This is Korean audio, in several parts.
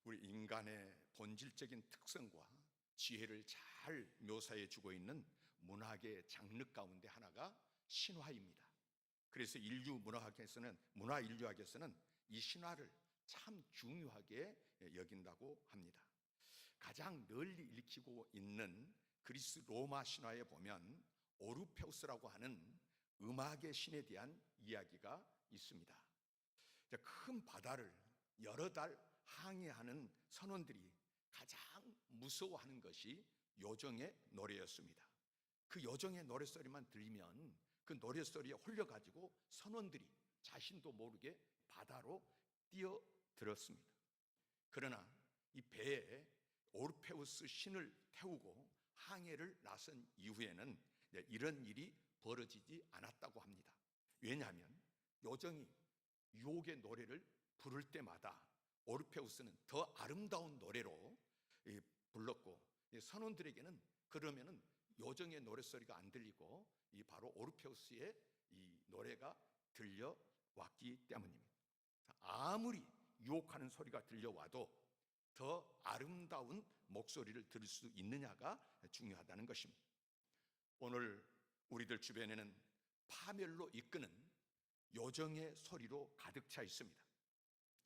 우리 인간의 본질적인 특성과 지혜를 잘 묘사해 주고 있는 문학의 장르 가운데 하나가 신화입니다. 그래서 문화 인류학에서는 이 신화를 참 중요하게 여긴다고 합니다. 가장 널리 읽히고 있는 그리스 로마 신화에 보면 오르페우스라고 하는 음악의 신에 대한 이야기가 있습니다. 큰 바다를 여러 달 항해하는 선원들이 가장 무서워하는 것이 요정의 노래였습니다. 그 요정의 노랫소리만 들리면 그 노랫소리에 홀려가지고 선원들이 자신도 모르게 바다로 뛰어들었습니다. 그러나 이 배에 오르페우스 신을 태우고 항해를 나선 이후에는 이런 일이 벌어지지 않았다고 합니다. 왜냐하면 요정이 유혹의 노래를 부를 때마다 오르페우스는 더 아름다운 노래로 불렀고, 선원들에게는 그러면은 요정의 노랫소리가 안 들리고 바로 오르페우스의 이 노래가 들려왔기 때문입니다. 아무리 유혹하는 소리가 들려와도 더 아름다운 목소리를 들을 수 있느냐가 중요하다는 것입니다. 오늘 우리들 주변에는 파멸로 이끄는 요정의 소리로 가득 차 있습니다.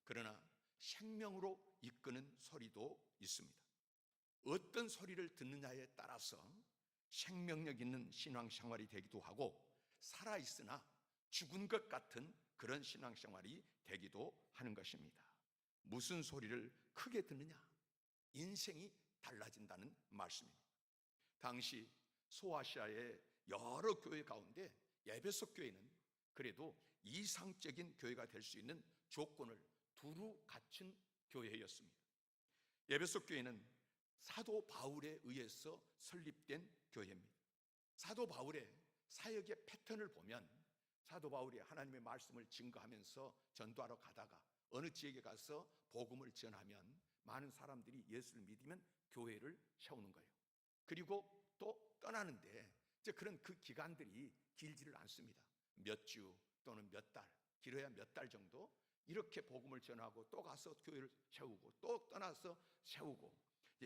그러나 생명으로 이끄는 소리도 있습니다. 어떤 소리를 듣느냐에 따라서 생명력 있는 신앙생활이 되기도 하고, 살아있으나 죽은 것 같은 그런 신앙생활이 되기도 하는 것입니다. 무슨 소리를 크게 듣느냐, 인생이 달라진다는 말씀입니다. 당시 소아시아의 여러 교회 가운데 에베소 교회는 그래도 이상적인 교회가 될 수 있는 조건을 두루 갖춘 교회였습니다. 에베소 교회는 사도 바울에 의해서 설립된 교회입니다. 사도 바울의 사역의 패턴을 보면 사도 바울이 하나님의 말씀을 증거하면서 전도하러 가다가 어느 지역에 가서 복음을 전하면 많은 사람들이 예수를 믿으면 교회를 세우는 거예요. 그리고 또 떠나는데 그런 그 기간들이 길지를 않습니다. 몇 주 또는 몇 달, 길어야 몇 달 정도 이렇게 복음을 전하고 또 가서 교회를 세우고 또 떠나서 세우고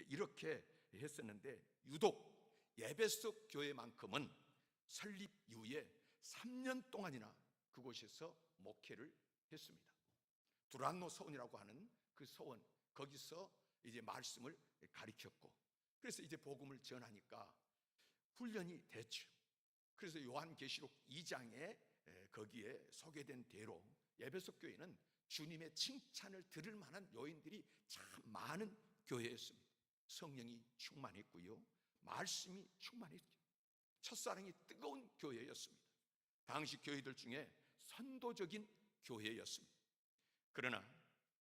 이렇게 했었는데, 유독 에베소 교회만큼은 설립 이후에 3년 동안이나 그곳에서 목회를 했습니다. 두란노 서원이라고 하는 그 서원, 거기서 이제 말씀을 가르쳤고, 그래서 이제 복음을 전하니까 훈련이 됐죠. 그래서 요한계시록 2장에 거기에 소개된 대로 에베소 교회는 주님의 칭찬을 들을 만한 요인들이 참 많은 교회였습니다. 성령이 충만했고요, 말씀이 충만했죠. 첫사랑이 뜨거운 교회였습니다. 당시 교회들 중에 선도적인 교회였습니다. 그러나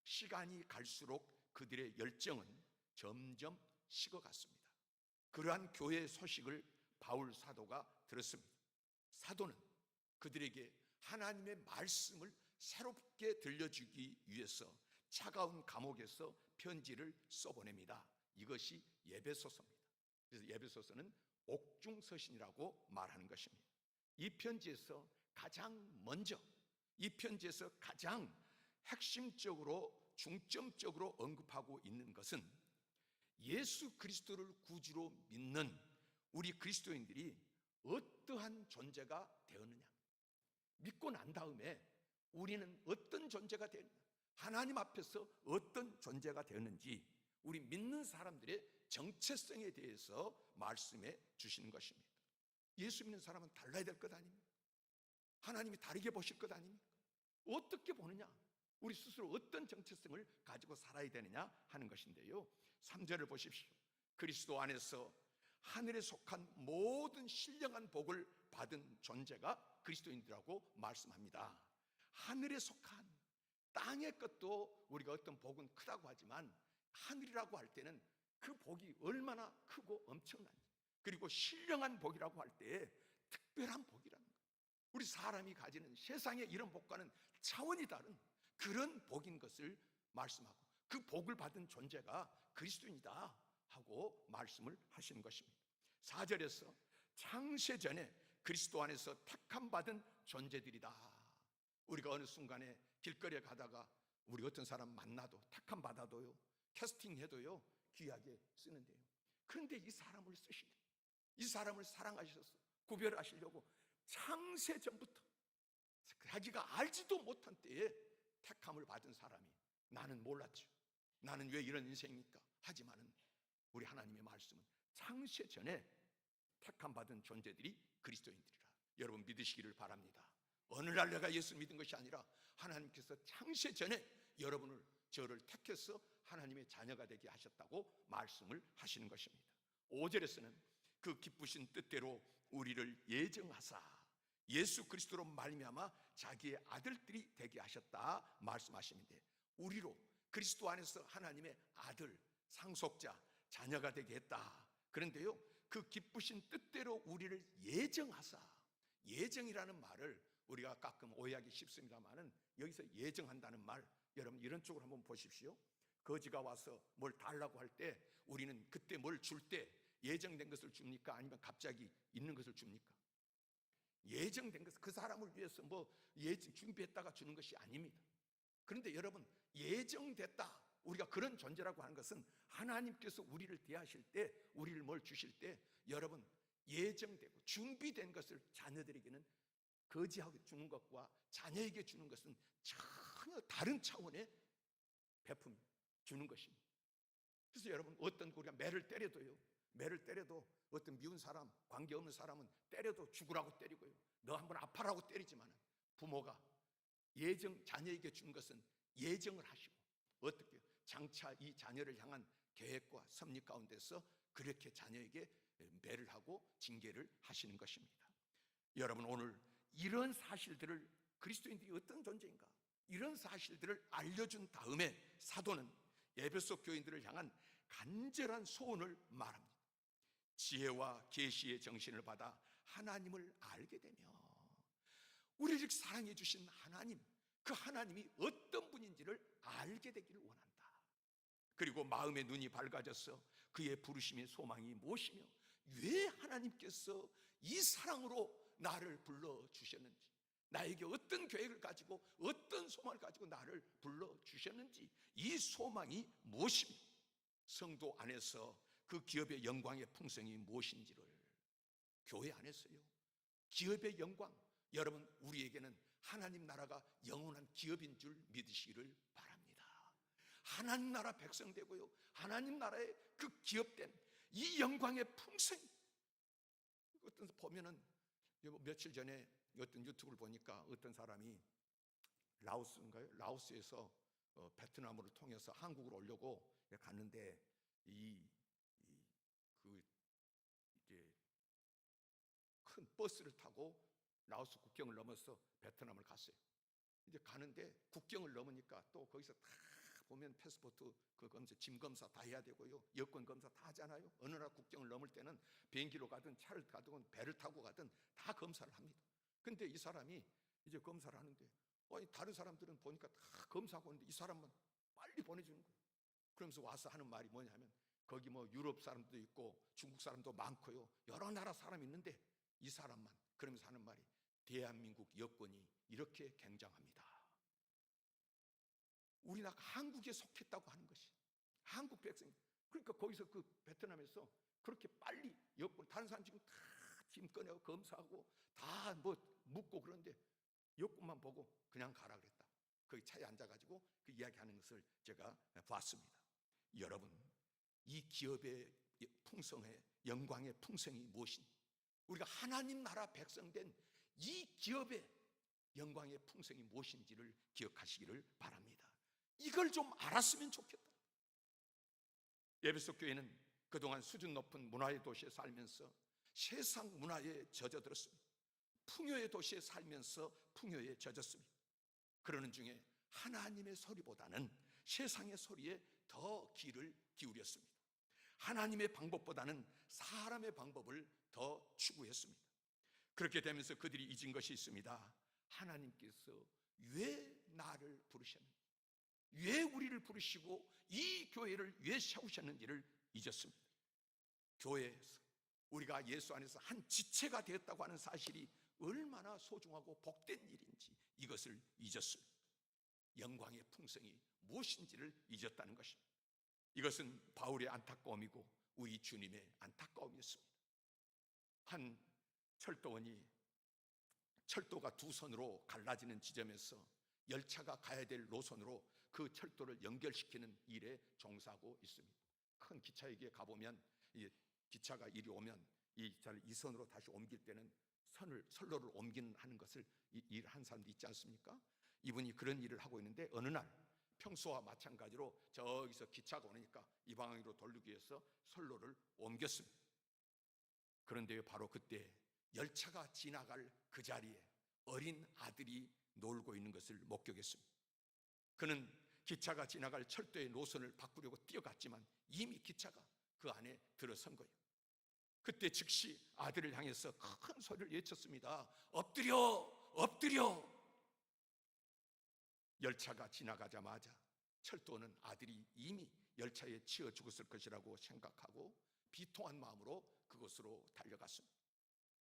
시간이 갈수록 그들의 열정은 점점 식어갔습니다. 그러한 교회의 소식을 바울 사도가 들었습니다. 사도는 그들에게 하나님의 말씀을 새롭게 들려주기 위해서 차가운 감옥에서 편지를 써보냅니다. 이것이 에베소서입니다. 그래서 에베소서는 옥중서신이라고 말하는 것입니다. 이 편지에서 가장 먼저, 이 편지에서 가장 핵심적으로 중점적으로 언급하고 있는 것은 예수 그리스도를 구주로 믿는 우리 그리스도인들이 어떠한 존재가 되었느냐, 믿고 난 다음에 우리는 어떤 존재가 되었느냐, 하나님 앞에서 어떤 존재가 되었는지 우리 믿는 사람들의 정체성에 대해서 말씀해 주시는 것입니다. 예수 믿는 사람은 달라야 될 것 아닙니까? 하나님이 다르게 보실 것 아닙니까? 어떻게 보느냐, 우리 스스로 어떤 정체성을 가지고 살아야 되느냐 하는 것인데요, 3절을 보십시오. 그리스도 안에서 하늘에 속한 모든 신령한 복을 받은 존재가 그리스도인들이라고 말씀합니다. 하늘에 속한, 땅의 것도 우리가 어떤 복은 크다고 하지만 하늘이라고 할 때는 그 복이 얼마나 크고 엄청난지, 그리고 신령한 복이라고 할 때 특별한 복이라는 거예요. 우리 사람이 가지는 세상의 이런 복과는 차원이 다른 그런 복인 것을 말씀하고, 그 복을 받은 존재가 그리스도인이다 하고 말씀을 하시는 것입니다. 4절에서 창세전에 그리스도 안에서 택함 받은 존재들이다. 우리가 어느 순간에 길거리에 가다가 우리 어떤 사람 만나도 택함 받아도요, 캐스팅해도요 귀하게 쓰는데요. 그런데 이 사람을 쓰시니, 이 사람을 사랑하셔서 구별하시려고 창세 전부터 자기가 알지도 못한 때에 택함을 받은 사람이, 나는 몰랐죠. 나는 왜 이런 인생입니까? 하지만은 우리 하나님의 말씀은 창세 전에 택함 받은 존재들이 그리스도인들이라 여러분 믿으시기를 바랍니다. 어느 날 내가 예수 믿은 것이 아니라 하나님께서 창세 전에 여러분을, 저를 택해서 하나님의 자녀가 되게 하셨다고 말씀을 하시는 것입니다. 5절에서는 그 기쁘신 뜻대로 우리를 예정하사 예수 그리스도로 말미암아 자기의 아들들이 되게 하셨다 말씀하시는데, 우리로 그리스도 안에서 하나님의 아들, 상속자, 자녀가 되게 했다. 그런데요, 그 기쁘신 뜻대로 우리를 예정하사, 예정이라는 말을 우리가 가끔 오해하기 쉽습니다만은 여기서 예정한다는 말, 여러분 이런 쪽으로 한번 보십시오. 거지가 와서 뭘 달라고 할 때 우리는 그때 뭘 줄 때 예정된 것을 줍니까? 아니면 갑자기 있는 것을 줍니까? 예정된 것을 그 사람을 위해서 뭐 준비했다가 주는 것이 아닙니다. 그런데 여러분, 예정됐다, 우리가 그런 존재라고 하는 것은 하나님께서 우리를 대하실 때, 우리를 뭘 주실 때 여러분 예정되고 준비된 것을 자녀들에게는 거지하게 주는 것과 자녀에게 주는 것은 전혀 다른 차원의 베품 주는 것입니다. 그래서 여러분, 어떤 우리가 매를 때려도요, 매를 때려도 어떤 미운 사람, 관계없는 사람은 때려도 죽으라고 때리고요, 너 한번 아파라고 때리지만 부모가 자녀에게 준 것은 예정을 하시고 어떻게 장차 이 자녀를 향한 계획과 섭리 가운데서 그렇게 자녀에게 매를 하고 징계를 하시는 것입니다. 여러분, 오늘 이런 사실들을, 그리스도인들이 어떤 존재인가, 이런 사실들을 알려준 다음에 사도는 에베소 교인들을 향한 간절한 소원을 말합니다. 지혜와 계시의 정신을 받아 하나님을 알게 되며 우리를 사랑해 주신 하나님, 그 하나님이 어떤 분인지를 알게 되기를 원한다. 그리고 마음의 눈이 밝아져서 그의 부르심의 소망이 무엇이며 왜 하나님께서 이 사랑으로 나를 불러주셨는지, 나에게 어떤 계획을 가지고 어떤 소망을 가지고 나를 불러주셨는지, 이 소망이 무엇이며 성도 안에서 그 기업의 영광의 풍성이 무엇인지를, 교회 안에서요, 기업의 영광, 여러분 우리에게는 하나님 나라가 영원한 기업인 줄 믿으시기를 바랍니다. 하나님 나라 백성 되고요, 하나님 나라의 그 기업된 이 영광의 풍성, 어떤 보면은 며칠 전에 어떤 유튜브를 보니까 어떤 사람이 라오스인가요? 라오스에서 베트남으로 통해서 한국으로 오려고 갔는데 이제 큰 버스를 타고 라오스 국경을 넘어서 베트남을 갔어요. 이제 가는데 국경을 넘으니까 또 거기서 다 보면 패스포트 그 검사, 짐 검사 다 해야 되고요, 여권 검사 다 하잖아요. 어느 나라 국경을 넘을 때는 비행기로 가든 차를 가든 배를 타고 가든 다 검사를 합니다. 근데 이 사람이 이제 검사를 하는데 다른 사람들은 보니까 다 검사하고 있는데 이 사람만 빨리 보내주는 거예요. 그러면서 와서 하는 말이 뭐냐면, 거기 뭐 유럽 사람도 있고 중국 사람도 많고요, 여러 나라 사람이 있는데 이 사람만, 그러면서 하는 말이, 대한민국 여권이 이렇게 굉장합니다. 우리나라 한국에 속했다고 하는 것이, 한국 백성. 그러니까 거기서 그 베트남에서 그렇게 빨리 여권, 다른 사람 지금 다 짐 꺼내고 검사하고 다 뭐 묻고 그런데 여권만 보고 그냥 가라 그랬다. 거기 차에 앉아가지고 그 이야기하는 것을 제가 봤습니다. 여러분, 이 기업의 풍성의 영광의 풍성이 무엇인지, 우리가 하나님 나라 백성된 이 기업의 영광의 풍성이 무엇인지를 기억하시기를 바랍니다. 이걸 좀 알았으면 좋겠다. 에베소 교회는 그동안 수준 높은 문화의 도시에 살면서 세상 문화에 젖어들었습니다. 풍요의 도시에 살면서 풍요에 젖었습니다. 그러는 중에 하나님의 소리보다는 세상의 소리에 더 귀를 기울였습니다. 하나님의 방법보다는 사람의 방법을 더 추구했습니다. 그렇게 되면서 그들이 잊은 것이 있습니다. 하나님께서 왜 나를 부르셨는지, 왜 우리를 부르시고 이 교회를 왜 세우셨는지를 잊었습니다. 교회에서 우리가 예수 안에서 한 지체가 되었다고 하는 사실이 얼마나 소중하고 복된 일인지 이것을 잊었습니다. 영광의 풍성이 무엇인지를 잊었다는 것입니다. 이것은 바울의 안타까움이고 우리 주님의 안타까움이었습니다. 한 철도원이 철도가 두 선으로 갈라지는 지점에서 열차가 가야 될 노선으로 그 철도를 연결시키는 일에 종사하고 있습니다. 큰 기차역에 가보면 이 기차가 이리 오면 이 선으로 다시 옮길 때는 선로를 옮기는 하는 것을 일한 사람도 있지 않습니까? 이분이 그런 일을 하고 있는데 어느 날 평소와 마찬가지로 저기서 기차가 오니까 이 방향으로 돌리기 위해서 선로를 옮겼습니다. 그런데 바로 그때 열차가 지나갈 그 자리에 어린 아들이 놀고 있는 것을 목격했습니다. 그는 기차가 지나갈 철도의 노선을 바꾸려고 뛰어갔지만 이미 기차가 그 안에 들어선 거예요. 그때 즉시 아들을 향해서 큰 소리를 외쳤습니다. 엎드려! 엎드려! 열차가 지나가자마자 철도는 아들이 이미 열차에 치여 죽었을 것이라고 생각하고 비통한 마음으로 그곳으로 달려갔습니다.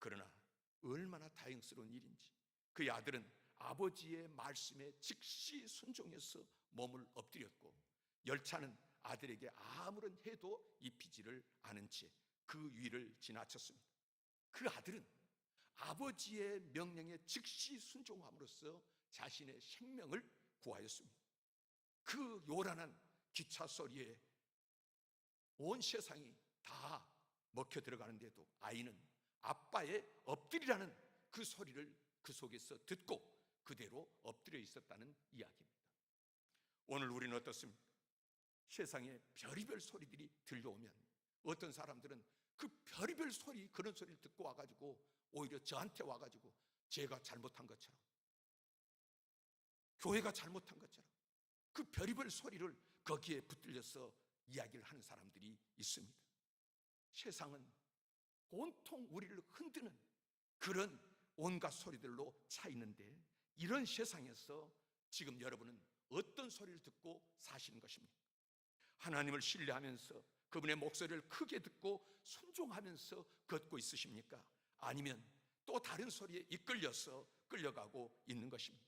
그러나 얼마나 다행스러운 일인지 그의 아들은 아버지의 말씀에 즉시 순종해서 몸을 엎드렸고 열차는 아들에게 아무런 해도 입히지를 않은 채 그 위를 지나쳤습니다. 그 아들은 아버지의 명령에 즉시 순종함으로써 자신의 생명을 구하였습니다. 그 요란한 기차 소리에 온 세상이 다 먹혀 들어가는데도 아이는 아빠의 엎드리라는 그 소리를 그 속에서 듣고 그대로 엎드려 있었다는 이야기입니다. 오늘 우리는 어떻습니까? 세상에 별의별 소리들이 들려오면 어떤 사람들은 그 별의별 소리, 그런 소리를 듣고 와가지고 오히려 저한테 와가지고 제가 잘못한 것처럼, 교회가 잘못한 것처럼 그 별의별 소리를 거기에 붙들려서 이야기를 하는 사람들이 있습니다. 세상은 온통 우리를 흔드는 그런 온갖 소리들로 차 있는데 이런 세상에서 지금 여러분은 어떤 소리를 듣고 사시는 것입니까? 하나님을 신뢰하면서 그분의 목소리를 크게 듣고 순종하면서 걷고 있으십니까? 아니면 또 다른 소리에 이끌려서 끌려가고 있는 것입니까?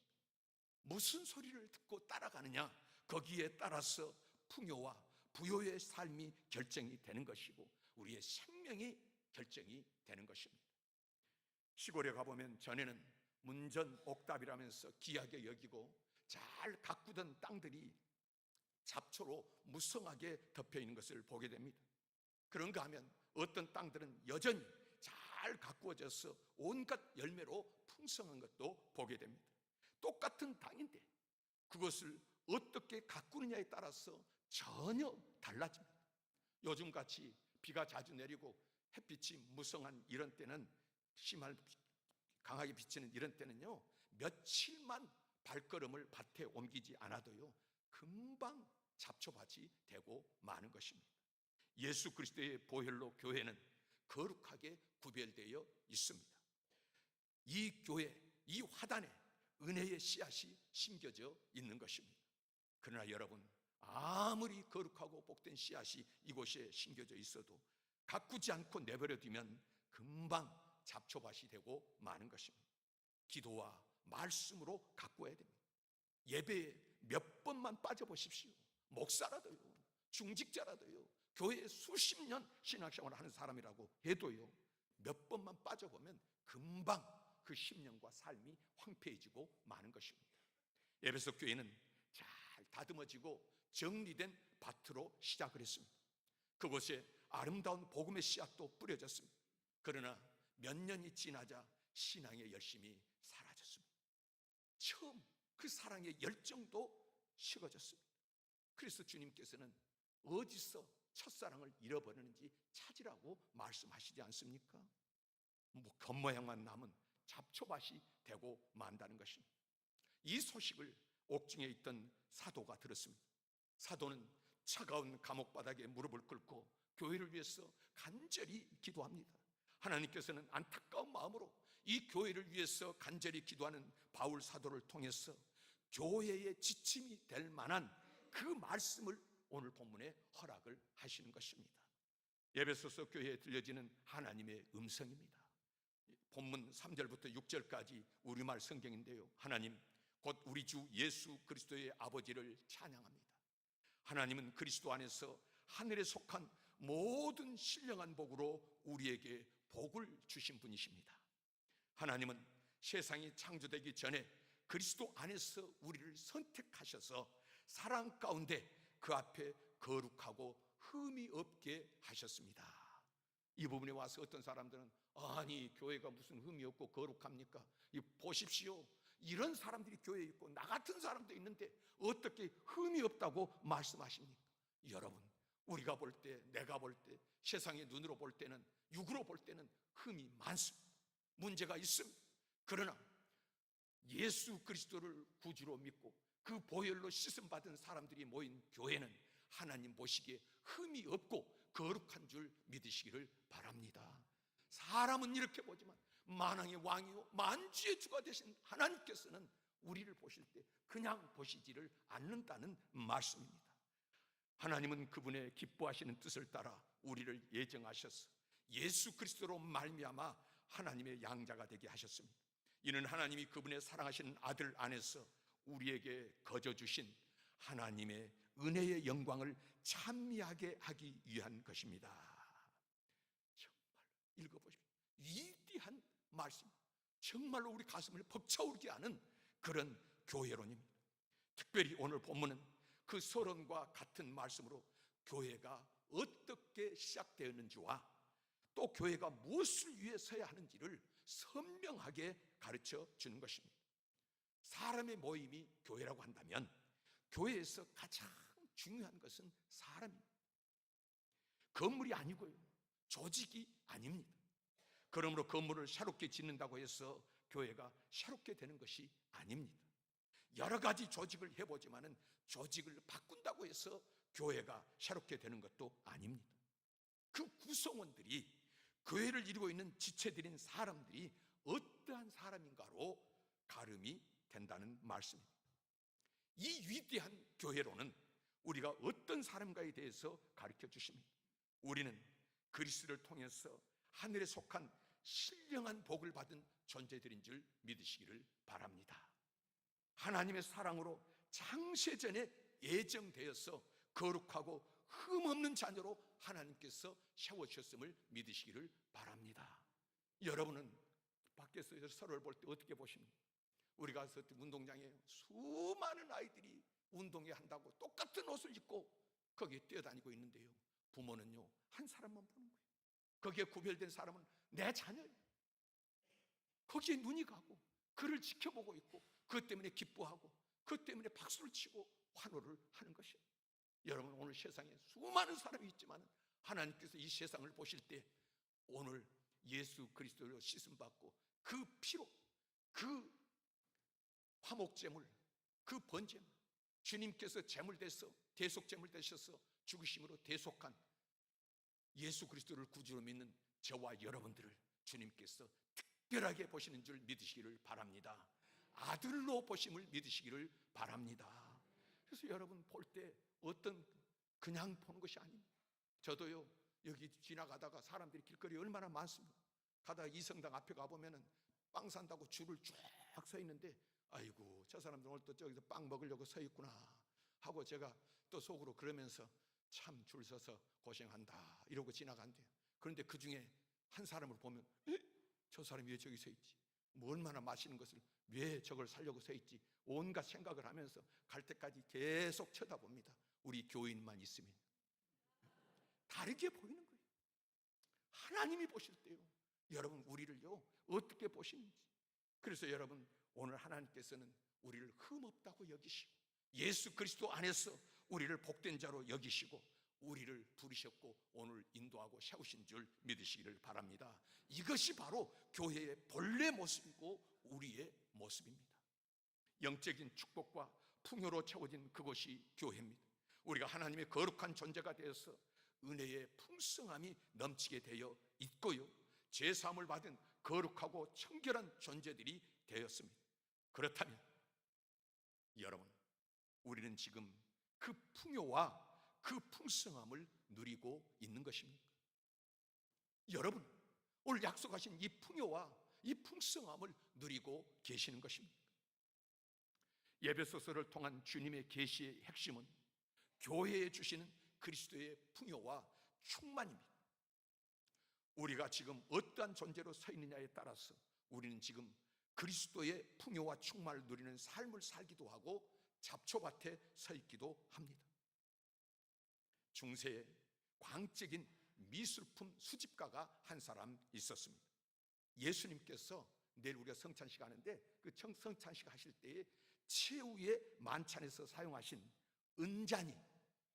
무슨 소리를 듣고 따라가느냐? 거기에 따라서 풍요와 부요의 삶이 결정이 되는 것이고 우리의 생명이 결정이 되는 것입니다. 시골에 가보면 전에는 문전옥답이라면서 귀하게 여기고 잘 가꾸던 땅들이 잡초로 무성하게 덮여 있는 것을 보게 됩니다. 그런가 하면 어떤 땅들은 여전히 잘 가꾸어져서 온갖 열매로 풍성한 것도 보게 됩니다. 똑같은 땅인데 그것을 어떻게 가꾸느냐에 따라서 전혀 달라집니다. 요즘같이 비가 자주 내리고 햇빛이 무성한 이런 때는, 강하게 비치는 이런 때는요, 며칠만 발걸음을 밭에 옮기지 않아도요 금방 잡초밭이 되고 마는 것입니다. 예수 그리스도의 보혈로 교회는 거룩하게 구별되어 있습니다. 이 교회, 이 화단에 은혜의 씨앗이 심겨져 있는 것입니다. 그러나 여러분, 아무리 거룩하고 복된 씨앗이 이곳에 심겨져 있어도 가꾸지 않고 내버려 두면 금방 잡초밭이 되고 마는 것입니다. 기도와 말씀으로 가꾸어야 됩니다. 예배에 몇 번만 빠져보십시오. 목사라도요, 중직자라도요, 교회에 수십 년 신앙생활을 하는 사람이라고 해도요, 몇 번만 빠져보면 금방 그 10년과 삶이 황폐해지고 마는 것입니다. 에베소 교회는 잘 다듬어지고 정리된 밭으로 시작을 했습니다. 그곳에 아름다운 복음의 씨앗도 뿌려졌습니다. 그러나 몇 년이 지나자 신앙의 열심이 사라졌습니다. 처음 그 사랑의 열정도 식어졌습니다. 그래서 주님께서는 어디서 첫사랑을 잃어버리는지 찾으라고 말씀하시지 않습니까? 겉모양만 남은 잡초밭이 되고 만다는 것입니다. 이 소식을 옥중에 있던 사도가 들었습니다. 사도는 차가운 감옥바닥에 무릎을 꿇고 교회를 위해서 간절히 기도합니다. 하나님께서는 안타까운 마음으로 이 교회를 위해서 간절히 기도하는 바울 사도를 통해서 교회의 지침이 될 만한 그 말씀을 오늘 본문에 허락을 하시는 것입니다. 에베소서 교회에 들려지는 하나님의 음성입니다. 본문 3절부터 6절까지 우리말 성경인데요, 하나님 곧 우리 주 예수 그리스도의 아버지를 찬양합니다. 하나님은 그리스도 안에서 하늘에 속한 모든 신령한 복으로 우리에게 복을 주신 분이십니다. 하나님은 세상이 창조되기 전에 그리스도 안에서 우리를 선택하셔서 사랑 가운데 그 앞에 거룩하고 흠이 없게 하셨습니다. 이 부분에 와서 어떤 사람들은 아니 교회가 무슨 흠이 없고 거룩합니까? 보십시오, 이런 사람들이 교회에 있고 나 같은 사람도 있는데 어떻게 흠이 없다고 말씀하십니까? 여러분, 우리가 볼 때, 내가 볼 때, 세상의 눈으로 볼 때는, 육으로 볼 때는 흠이 많습니다. 문제가 있습니다. 그러나 예수 그리스도를 구주로 믿고 그 보혈로 씻음 받은 사람들이 모인 교회는 하나님 보시기에 흠이 없고 거룩한 줄 믿으시기를 바랍니다. 사람은 이렇게 보지만 만왕의 왕이요 만주의 주가 되신 하나님께서는 우리를 보실 때 그냥 보시지를 않는다는 말씀입니다. 하나님은 그분의 기뻐하시는 뜻을 따라 우리를 예정하셔서 예수 그리스도로 말미암아 하나님의 양자가 되게 하셨습니다. 이는 하나님이 그분의 사랑하시는 아들 안에서 우리에게 거저 주신 하나님의 은혜의 영광을 찬미하게 하기 위한 것입니다. 정말 읽어보십시오. 위대한 말씀, 정말로 우리 가슴을 벅차오르게 하는 그런 교회론입니다. 특별히 오늘 본문은 그 서론과 같은 말씀으로 교회가 어떻게 시작되었는지와 또 교회가 무엇을 위해 서야 하는지를 선명하게 가르쳐 주는 것입니다. 사람의 모임이 교회라고 한다면 교회에서 가장 중요한 것은 사람입니다. 건물이 아니고요, 조직이 아닙니다. 그러므로 건물을 새롭게 짓는다고 해서 교회가 새롭게 되는 것이 아닙니다. 여러 가지 조직을 해보지만은 조직을 바꾼다고 해서 교회가 새롭게 되는 것도 아닙니다. 그 구성원들이, 교회를 이루고 있는 지체들인 사람들이 어떠한 사람인가로 가름이 된다는 말씀입니다. 이 위대한 교회로는 우리가 어떤 사람인가에 대해서 가르쳐 주십니다. 우리는 그리스도를 통해서 하늘에 속한 신령한 복을 받은 존재들인 줄 믿으시기를 바랍니다. 하나님의 사랑으로 창세전에 예정되어서 거룩하고 흠없는 자녀로 하나님께서 세워주셨음을 믿으시기를 바랍니다. 여러분은 밖에서 서로를 볼 때 어떻게 보십니까? 우리가 가서 운동장에 수많은 아이들이 운동회 한다고 똑같은 옷을 입고 거기에 뛰어다니고 있는데요, 부모는요 한 사람만 보는 거예요. 거기에 구별된 사람은 내 자녀예요. 거기에 눈이 가고 그를 지켜보고 있고 그것 때문에 기뻐하고 그것 때문에 박수를 치고 환호를 하는 것이에요. 여러분, 오늘 세상에 수많은 사람이 있지만 하나님께서 이 세상을 보실 때 오늘 예수 그리스도로 씻음받고 그 피로, 그 화목제물, 그 번제물, 주님께서 제물 돼서 대속제물 되셔서 죽으심으로 대속한 예수 그리스도를 구주로 믿는 저와 여러분들을 주님께서 특별하게 보시는 줄 믿으시기를 바랍니다. 아들로 보심을 믿으시기를 바랍니다. 그래서 여러분 볼 때 어떤 그냥 보는 것이 아닙니다. 저도요 여기 지나가다가 사람들이 길거리에 얼마나 많습니다. 가다가 이성당 앞에 가보면은 빵 산다고 줄을 쭉 서 있는데 아이고 저 사람들 오늘 또 저기서 빵 먹으려고 서 있구나 하고 제가 또 속으로 그러면서 참 줄 서서 고생한다 이러고 지나간대요. 그런데 그 중에 한 사람을 보면 저 사람이 왜 저기 서 있지? 뭐 얼마나 맛있는 것을 왜 저걸 사려고 서 있지? 온갖 생각을 하면서 갈 때까지 계속 쳐다봅니다. 우리 교인만 있으면 다르게 보이는 거예요. 하나님이 보실 때요 여러분 우리를요 어떻게 보시는지. 그래서 여러분 오늘 하나님께서는 우리를 흠없다고 여기시고 예수 그리스도 안에서 우리를 복된 자로 여기시고 우리를 부르셨고 오늘 인도하고 세우신 줄 믿으시기를 바랍니다. 이것이 바로 교회의 본래 모습이고 우리의 모습입니다. 영적인 축복과 풍요로 채워진 그것이 교회입니다. 우리가 하나님의 거룩한 존재가 되어서 은혜의 풍성함이 넘치게 되어 있고요, 제사함을 받은 거룩하고 청결한 존재들이 되었습니다. 그렇다면 여러분, 우리는 지금 그 풍요와 그 풍성함을 누리고 있는 것입니까? 여러분, 오늘 약속하신 이 풍요와 이 풍성함을 누리고 계시는 것입니까? 예배소서를 통한 주님의 계시의 핵심은 교회에 주시는 그리스도의 풍요와 충만입니다. 우리가 지금 어떠한 존재로 서 있느냐에 따라서 우리는 지금 그리스도의 풍요와 충만을 누리는 삶을 살기도 하고 잡초밭에 서 있기도 합니다. 중세에 광적인 미술품 수집가가 한 사람 있었습니다. 예수님께서 내일 우리가 성찬식 하는데 그 성찬식 하실 때에 최후의 만찬에서 사용하신 은잔이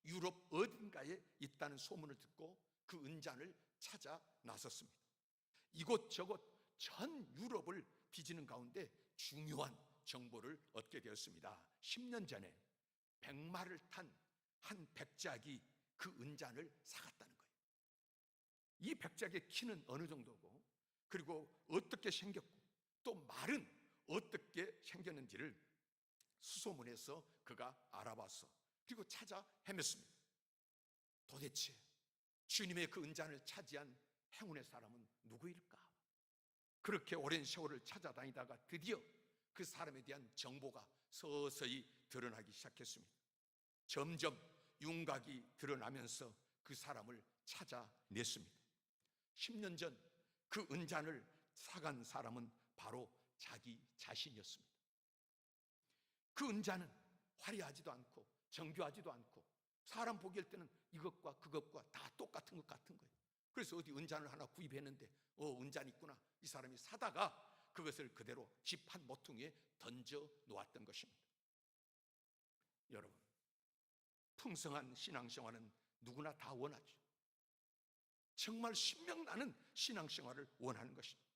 유럽 어딘가에 있다는 소문을 듣고 그 은잔을 찾아 나섰습니다. 이곳저곳 전 유럽을 뒤지는 가운데 중요한 정보를 얻게 되었습니다. 10년 전에 백마를 탄 한 백작이 그 은잔을 사갔다는 거예요. 이 백작의 키는 어느 정도고, 그리고 어떻게 생겼고, 또 말은 어떻게 생겼는지를 수소문해서 그가 알아봤어. 그리고 찾아 헤맸습니다. 도대체 주님의 그 은잔을 차지한 행운의 사람은 누구일까? 그렇게 오랜 세월을 찾아다니다가 드디어 그 사람에 대한 정보가 서서히 드러나기 시작했습니다. 점점 윤곽이 드러나면서 그 사람을 찾아냈습니다. 10년 전 그 은잔을 사간 사람은 바로 자기 자신이었습니다. 그 은잔은 화려하지도 않고 정교하지도 않고 사람 보기일 때는 이것과 그것과 다 똑같은 것 같은 거예요. 그래서 어디 은잔을 하나 구입했는데 은잔 있구나, 이 사람이 사다가 그것을 그대로 집 한 모퉁이에 던져 놓았던 것입니다. 여러분, 풍성한 신앙생활은 누구나 다 원하죠. 정말 신명나는 신앙생활을 원하는 것입니다.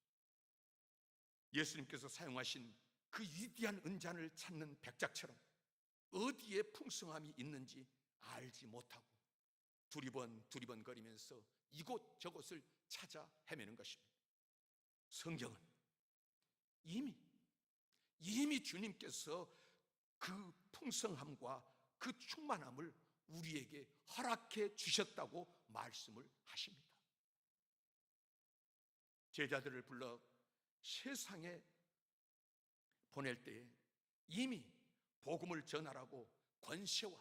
예수님께서 사용하신 그 위대한 은잔을 찾는 백작처럼 어디에 풍성함이 있는지 알지 못하고 두리번 거리면서 이곳저곳을 찾아 헤매는 것입니다. 성경은 이미 주님께서 그 풍성함과 그 충만함을 우리에게 허락해 주셨다고 말씀을 하십니다. 제자들을 불러 세상에 보낼 때에 이미 복음을 전하라고 권세와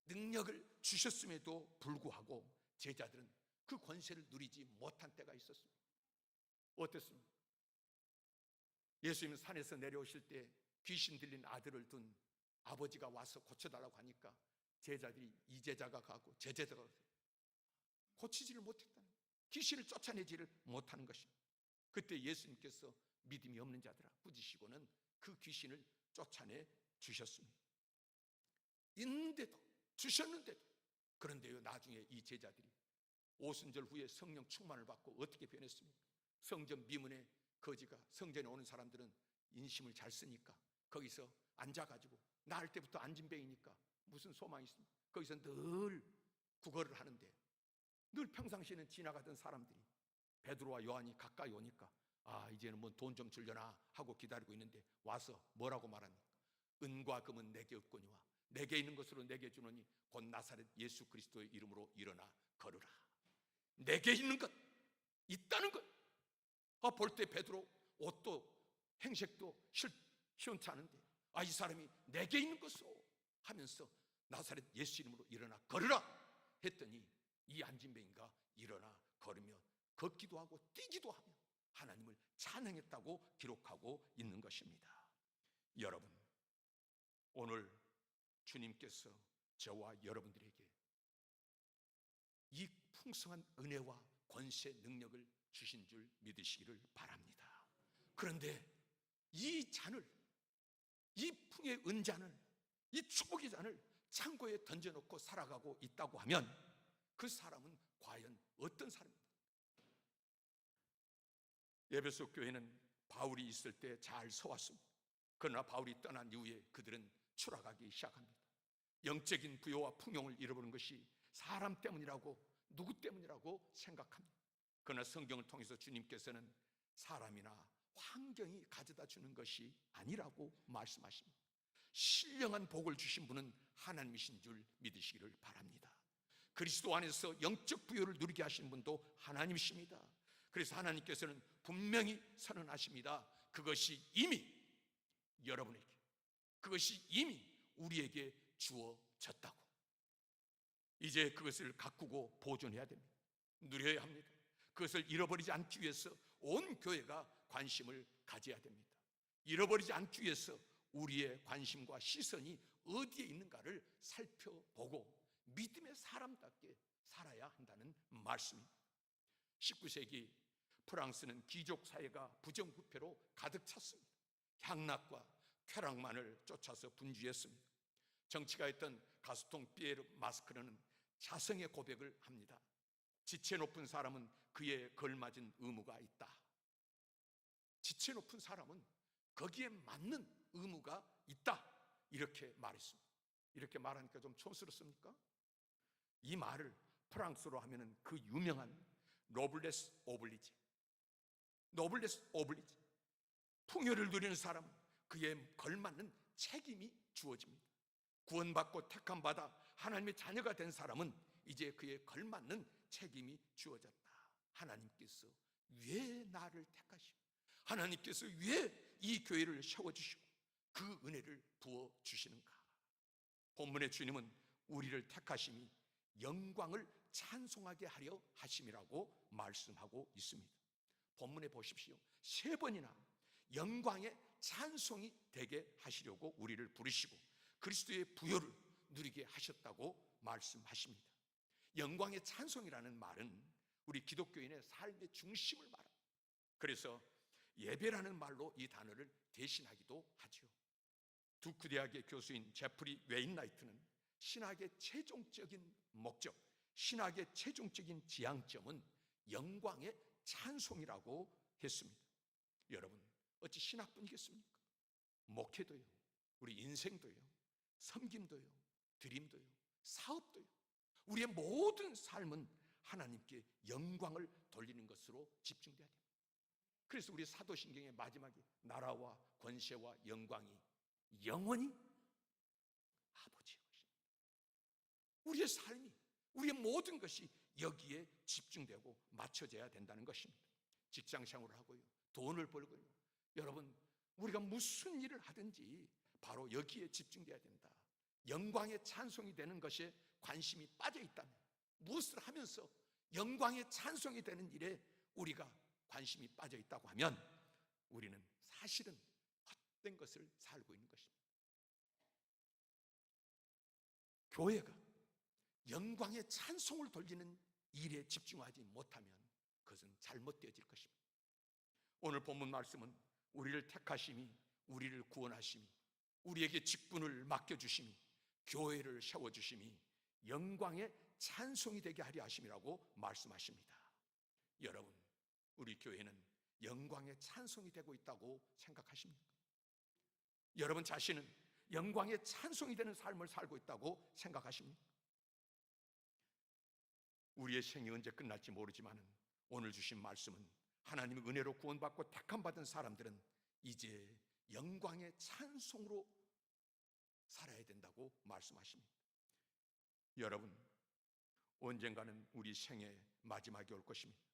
능력을 주셨음에도 불구하고 제자들은 그 권세를 누리지 못한 때가 있었습니다. 어땠습니까? 예수님은 산에서 내려오실 때 귀신 들린 아들을 둔 아버지가 와서 고쳐달라고 하니까 제자들이 이 제자가 가고 저 제자가 가고 고치지를 못했다는 거예요. 귀신을 쫓아내지를 못하는 것입니다. 그때 예수님께서 믿음이 없는 자들아 꾸짖으시고는 그 귀신을 쫓아내 주셨습니다. 있는데도, 주셨는데도, 그런데요, 나중에 이 제자들이 오순절 후에 성령 충만을 받고 어떻게 변했습니까? 성전 미문에 거지가, 성전에 오는 사람들은 인심을 잘 쓰니까 거기서 앉아가지고 나을 때부터 앉은 배이니까 무슨 소망이 있습니까? 거기서 늘 구걸을 하는데 늘 평상시에는 지나가던 사람들이 베드로와 요한이 가까이 오니까 이제는 뭐 돈 좀 주려나 하고 기다리고 있는데 와서 뭐라고 말합니까? 은과 금은 내게 없거니와 내게 있는 것으로 내게 주노니 곧 나사렛 예수 그리스도의 이름으로 일어나 걸으라. 내게 있는 것 있다는 것. 볼 때 베드로 옷도 행색도 시원치 않은데 이 사람이 내게 있는 것으로 하면서 나사렛 예수 이름으로 일어나 걸으라 했더니 이 안진뱅이가 일어나 걸으며 걷기도 하고 뛰기도 하며 하나님을 찬양했다고 기록하고 있는 것입니다. 여러분, 오늘 주님께서 저와 여러분들에게 이 풍성한 은혜와 권세 능력을 주신 줄 믿으시기를 바랍니다. 그런데 이 잔을, 이 풍의 은잔을, 이 축복의 잔을 창고에 던져놓고 살아가고 있다고 하면 그 사람은 과연 어떤 사람입니까? 에베소 교회는 바울이 있을 때 잘 서왔습니다. 그러나 바울이 떠난 이후에 그들은 추락하기 시작합니다. 영적인 부요와 풍요를 잃어버린 것이 사람 때문이라고, 누구 때문이라고 생각합니다. 그러나 성경을 통해서 주님께서는 사람이나 환경이 가져다 주는 것이 아니라고 말씀하십니다. 신령한 복을 주신 분은 하나님이신 줄 믿으시기를 바랍니다. 그리스도 안에서 영적 부요를 누리게 하신 분도 하나님이십니다. 그래서 하나님께서는 분명히 선언하십니다. 그것이 이미 여러분에게, 그것이 이미 우리에게 주어졌다고. 이제 그것을 가꾸고 보존해야 됩니다. 누려야 합니다. 그것을 잃어버리지 않기 위해서 온 교회가 관심을 가져야 됩니다. 잃어버리지 않기 위해서 우리의 관심과 시선이 어디에 있는가를 살펴보고 믿음의 사람답게 살아야 한다는 말씀입니다. 19세기 프랑스는 귀족 사회가 부정부패로 가득 찼습니다. 향락과 쾌락만을 쫓아서 분주했습니다. 정치가였던 가스통 피에르 마스크르는 자성의 고백을 합니다. 지체 높은 사람은 그에 걸맞은 의무가 있다. 지체 높은 사람은 거기에 맞는 의무가 있다. 이렇게 말했습니다. 이렇게 말하니까 좀 촌스럽습니까? 이 말을 프랑스로 하면은 그 유명한 노블레스 오블리지, 풍요를 누리는 사람은 그에 걸맞는 책임이 주어집니다. 구원받고 택함받아 하나님의 자녀가 된 사람은 이제 그에 걸맞는 책임이 주어졌다. 하나님께서 왜 나를 택하시고 하나님께서 왜 이 교회를 세워주시고 그 은혜를 부어주시는가? 본문의 주님은 우리를 택하심이 영광을 찬송하게 하려 하심이라고 말씀하고 있습니다. 본문에 보십시오. 3번이나 영광의 찬송이 되게 하시려고 우리를 부르시고 그리스도의 부요를 누리게 하셨다고 말씀하십니다. 영광의 찬송이라는 말은 우리 기독교인의 삶의 중심을 말합니다. 그래서 예배라는 말로 이 단어를 대신하기도 하죠. 두크 대학의 교수인 제프리 웨인라이트는 신학의 최종적인 목적, 신학의 최종적인 지향점은 영광의 찬송이라고 했습니다. 여러분, 어찌 신학뿐이겠습니까? 목회도요, 우리 인생도요, 섬김도요, 드림도요, 사업도요, 우리의 모든 삶은 하나님께 영광을 돌리는 것으로 집중돼야 됩니다. 그래서 우리 사도신경의 마지막에 나라와 권세와 영광이 영원히 아버지의 것입니다. 우리의 삶이, 우리의 모든 것이 여기에 집중되고 맞춰져야 된다는 것입니다. 직장생활을 하고요, 돈을 벌고요, 여러분 우리가 무슨 일을 하든지 바로 여기에 집중돼야 된다. 영광의 찬송이 되는 것에 관심이 빠져 있다면, 무엇을 하면서 영광의 찬송이 되는 일에 우리가 관심이 빠져 있다고 하면 우리는 사실은 헛된 것을 살고 있는 것입니다. 교회가 영광의 찬송을 돌리는 일에 집중하지 못하면 그것은 잘못되어질 것입니다. 오늘 본문 말씀은 우리를 택하심이, 우리를 구원하심이, 우리에게 직분을 맡겨주심이, 교회를 세워주심이 영광의 찬송이 되게 하려 하심이라고 말씀하십니다. 여러분, 우리 교회는 영광의 찬송이 되고 있다고 생각하십니까? 여러분 자신은 영광의 찬송이 되는 삶을 살고 있다고 생각하십니까? 우리의 생이 언제 끝날지 모르지만 오늘 주신 말씀은 하나님의 은혜로 구원받고 택함받은 사람들은 이제 영광의 찬송으로 살아야 된다고 말씀하십니다. 여러분, 언젠가는 우리 생의 마지막이 올 것입니다.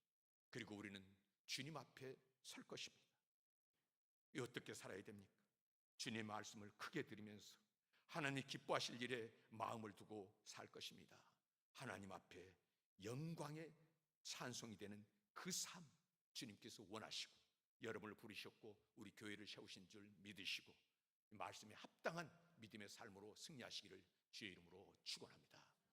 그리고 우리는 주님 앞에 설 것입니다. 어떻게 살아야 됩니까? 주님의 말씀을 크게 들으면서 하나님 기뻐하실 일에 마음을 두고 살 것입니다. 하나님 앞에 영광의 찬송이 되는 그 삶, 주님께서 원하시고 여러분을 부르셨고 우리 교회를 세우신 줄 믿으시고 말씀에 합당한 믿음의 삶으로 승리하시기를 주의 이름으로 축원합니다.